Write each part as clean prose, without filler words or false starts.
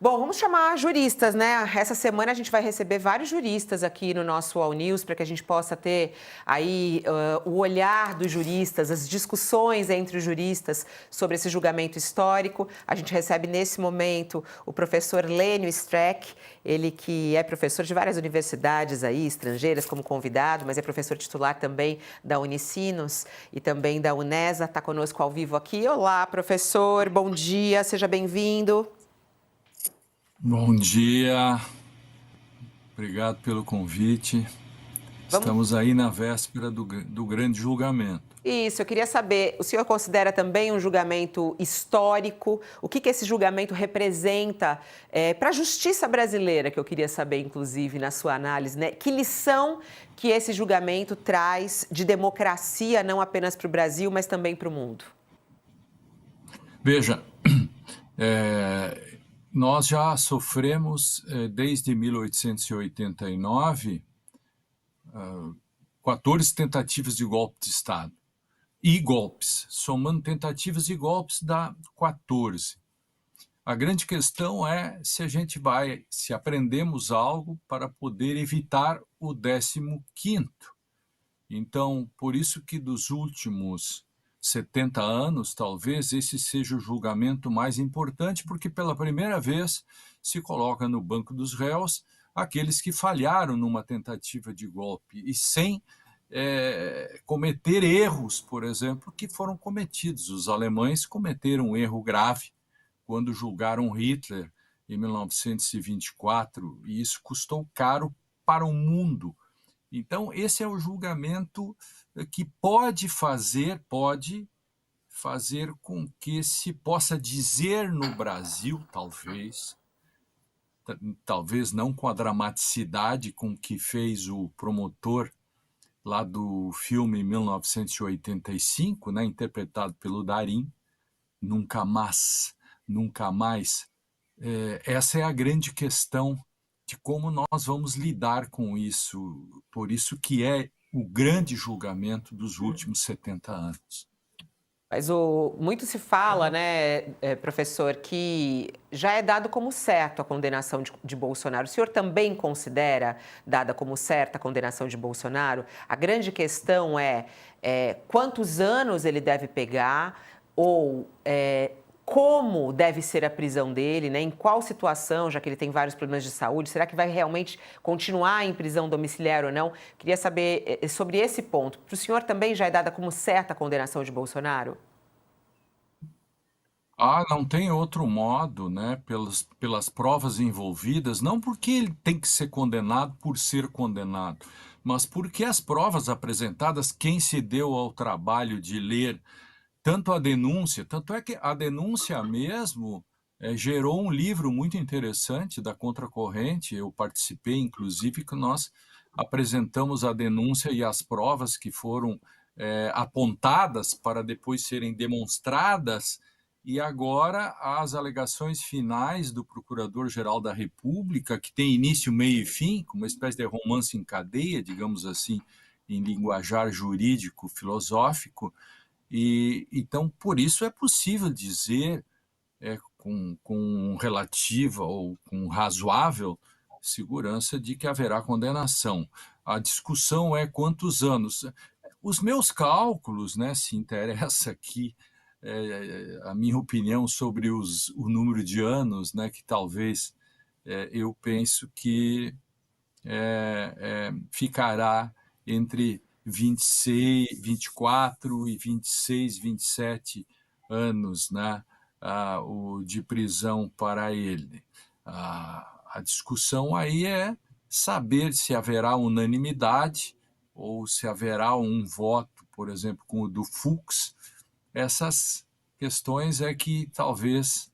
Bom, vamos chamar juristas, né? Essa semana a gente vai receber vários juristas aqui no nosso All News para que a gente possa ter aí o olhar dos juristas, as discussões entre os juristas sobre esse julgamento histórico. A gente recebe nesse momento o professor Lênio Streck, ele que é professor de várias universidades aí, estrangeiras, como convidado, mas é professor titular também da Unicinos e também da Unesa, está conosco ao vivo aqui. Olá, professor, bom dia, seja bem-vindo. Bom dia, obrigado pelo convite. Vamos. Estamos aí na véspera do grande julgamento. Isso, eu queria saber, o senhor considera também um julgamento histórico? O que esse julgamento representa para a justiça brasileira, que eu queria saber, inclusive, na sua análise, né? Que lição que esse julgamento traz de democracia, não apenas para o Brasil, mas também para o mundo? Veja, nós já sofremos, desde 1889, 14 tentativas de golpe de Estado. E golpes, somando tentativas e golpes dá 14. A grande questão é se aprendemos algo para poder evitar o 15º. Então, por isso que dos últimos 70 anos, talvez esse seja o julgamento mais importante, porque pela primeira vez se coloca no banco dos réus aqueles que falharam numa tentativa de golpe e sem cometer erros, por exemplo, que foram cometidos. Os alemães cometeram um erro grave quando julgaram Hitler em 1924, e isso custou caro para o mundo. Então, esse é o julgamento que pode fazer com que se possa dizer no Brasil, talvez não com a dramaticidade com que fez o promotor lá do filme 1985, né, interpretado pelo Darín, Nunca Mais, Nunca Mais. Essa é a grande questão de como nós vamos lidar com isso, por isso que é o grande julgamento dos últimos 70 anos. Mas muito se fala, né, professor, que já é dado como certo a condenação de Bolsonaro. O senhor também considera dada como certa a condenação de Bolsonaro? A grande questão é quantos anos ele deve pegar ou como deve ser a prisão dele, né? Em qual situação, já que ele tem vários problemas de saúde, será que vai realmente continuar em prisão domiciliar ou não? Queria saber sobre esse ponto. Para o senhor também já é dada como certa a condenação de Bolsonaro? Não tem outro modo, né? Pelas provas envolvidas, não porque ele tem que ser condenado por ser condenado, mas porque as provas apresentadas, quem se deu ao trabalho de ler tanto a denúncia, tanto é que a denúncia mesmo gerou um livro muito interessante da Contracorrente, eu participei, inclusive, que nós apresentamos a denúncia e as provas que foram apontadas para depois serem demonstradas, e agora as alegações finais do Procurador-Geral da República, que tem início, meio e fim, como uma espécie de romance em cadeia, digamos assim, em linguajar jurídico, filosófico, e então, por isso é possível dizer com relativa ou com razoável segurança de que haverá condenação. A discussão é quantos anos. Os meus cálculos, né, se interessa aqui a minha opinião sobre o número de anos, né, que talvez eu penso que ficará entre 26, 24 e 26, 27 anos, né, de prisão para ele. A discussão aí é saber se haverá unanimidade ou se haverá um voto, por exemplo, como o do Fux. Essas questões é que talvez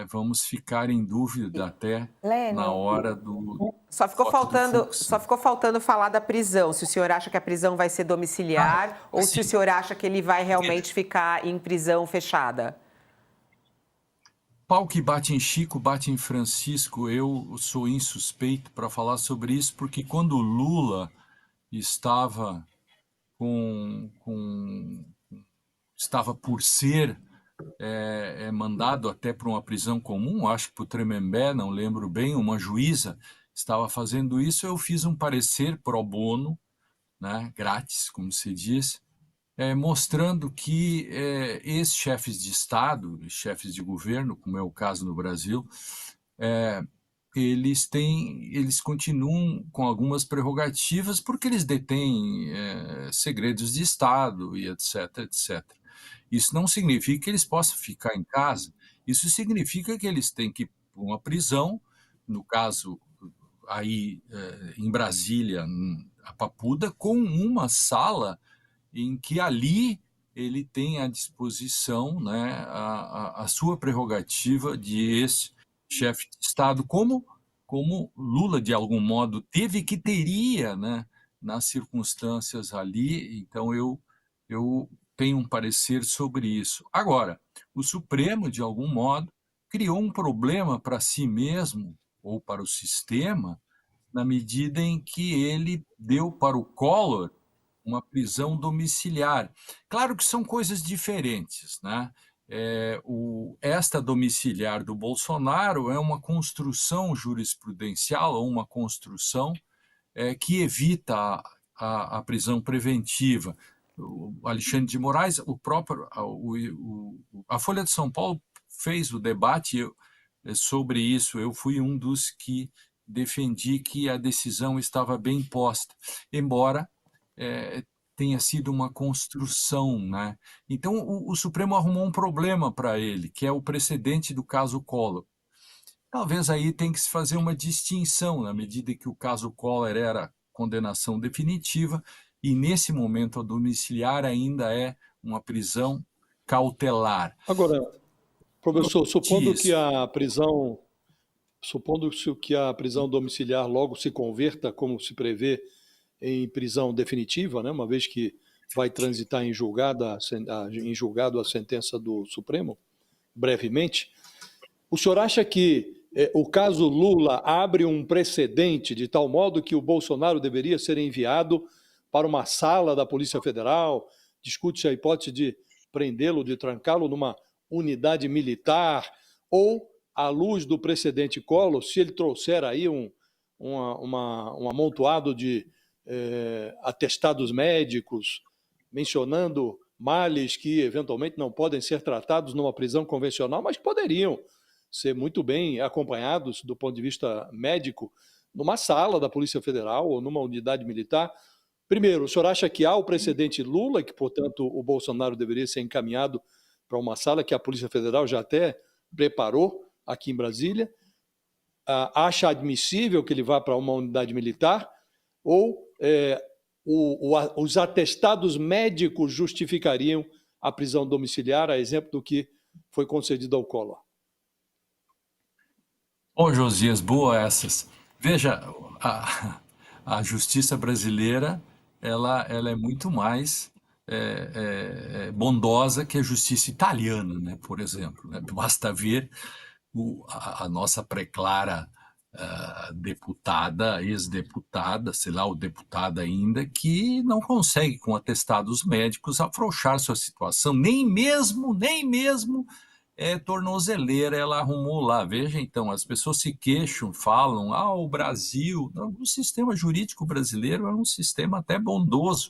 vamos ficar em dúvida até na Lênio, hora do só ficou voto do faltando, Fux. só ficou faltando falar da prisão. Se o senhor acha que a prisão vai ser domiciliar ou se o Assim, senhor acha que ele vai realmente ficar em prisão fechada. pau que bate em Chico, bate em Francisco. Eu sou insuspeito para falar sobre isso, porque quando o Lula estava estava por ser é mandado até para uma prisão comum, acho que para o Tremembé, não lembro bem, uma juíza estava fazendo isso, eu fiz um parecer pro bono, né, grátis, como se diz, mostrando que ex-chefes de Estado, chefes de governo, como é o caso no Brasil, eles continuam com algumas prerrogativas porque eles detêm segredos de Estado e etc, etc. Isso não significa que eles possam ficar em casa, isso significa que eles têm que ir para uma prisão, no caso aí em Brasília, a Papuda, com uma sala em que ali ele tem à disposição, né, a sua prerrogativa de ex-chefe de Estado, como Lula, de algum modo, teve que teria, né, nas circunstâncias ali. Então, eu tenho um parecer sobre isso. Agora, o Supremo, de algum modo, criou um problema para si mesmo ou para o sistema, na medida em que ele deu para o Collor uma prisão domiciliar. Claro que são coisas diferentes, né? Esta domiciliar do Bolsonaro é uma construção jurisprudencial, ou uma construção que evita a prisão preventiva. O Alexandre de Moraes, a Folha de São Paulo fez o debate sobre isso. Eu fui um dos que defendi que a decisão estava bem posta, embora tenha sido uma construção, né? Então, o Supremo arrumou um problema para ele, que é o precedente do caso Collor. Talvez aí tem que se fazer uma distinção, na medida que o caso Collor era condenação definitiva, e nesse momento a domiciliar ainda é uma prisão cautelar. Agora, professor, Diz. supondo que a prisão domiciliar logo se converta, como se prevê, em prisão definitiva, né, uma vez que vai transitar em julgado a sentença do Supremo, brevemente, o senhor acha que o caso Lula abre um precedente de tal modo que o Bolsonaro deveria ser enviado para uma sala da Polícia Federal? Discute-se a hipótese de prendê-lo, de trancá-lo numa unidade militar, ou, à luz do precedente Collor, se ele trouxer aí um amontoado de atestados médicos, mencionando males que eventualmente não podem ser tratados numa prisão convencional, mas poderiam ser muito bem acompanhados do ponto de vista médico numa sala da Polícia Federal ou numa unidade militar. Primeiro, o senhor acha que há o precedente Lula, e que, portanto, o Bolsonaro deveria ser encaminhado para uma sala que a Polícia Federal já até preparou aqui em Brasília? Acha admissível que ele vá para uma unidade militar? Ou os atestados médicos justificariam a prisão domiciliar, a exemplo do que foi concedido ao Collor? Ô, Josias, boa essas. Veja, a justiça brasileira, ela é muito mais bondosa que a justiça italiana, né, por exemplo, né? Basta ver a nossa preclara deputada, ex-deputada, sei lá, o deputada ainda, que não consegue, com atestados médicos, afrouxar sua situação, nem mesmo tornozeleira ela arrumou lá. Veja, então, as pessoas se queixam, falam, o Brasil, não, o sistema jurídico brasileiro é um sistema até bondoso,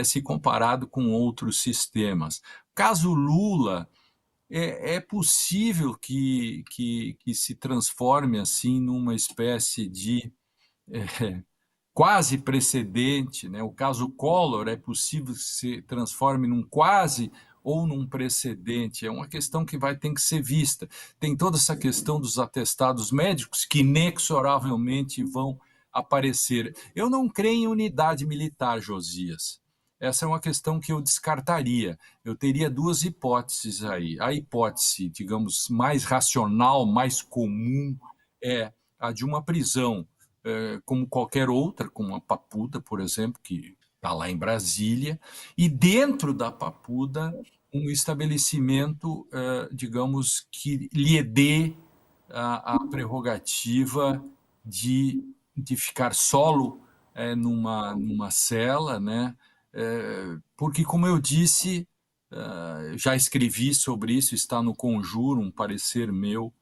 se comparado com outros sistemas. Caso Lula, é possível que se transforme assim numa espécie de quase precedente, né? O caso Collor é possível que se transforme num quase ou num precedente. É uma questão que vai ter que ser vista. Tem toda essa questão dos atestados médicos que inexoravelmente vão aparecer. Eu não creio em unidade militar, Josias. Essa é uma questão que eu descartaria. Eu teria duas hipóteses aí. A hipótese, digamos, mais racional, mais comum, é a de uma prisão como qualquer outra, como a Papuda, por exemplo, que está lá em Brasília, e dentro da Papuda um estabelecimento, digamos, que lhe dê a prerrogativa de ficar solo numa cela, né? Porque, como eu disse, já escrevi sobre isso, está no Conjuro, um parecer meu.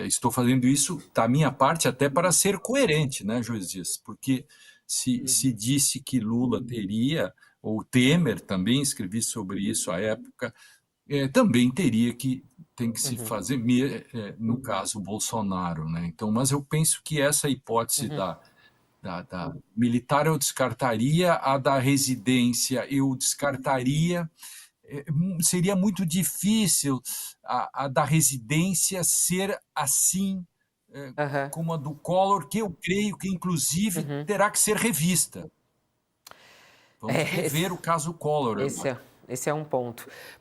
Estou fazendo isso da minha parte até para ser coerente, né, Juiz Dias? Porque se disse que Lula teria, ou Temer também, escrevi sobre isso à época, também tem que se fazer, no caso, Bolsonaro, né? Então, mas eu penso que essa hipótese da militar eu descartaria, a da residência eu descartaria. Seria muito difícil a da residência ser assim Aham. como a do Collor, que eu creio que, inclusive, terá que ser revista. Vamos rever o caso Collor agora. Esse é um ponto.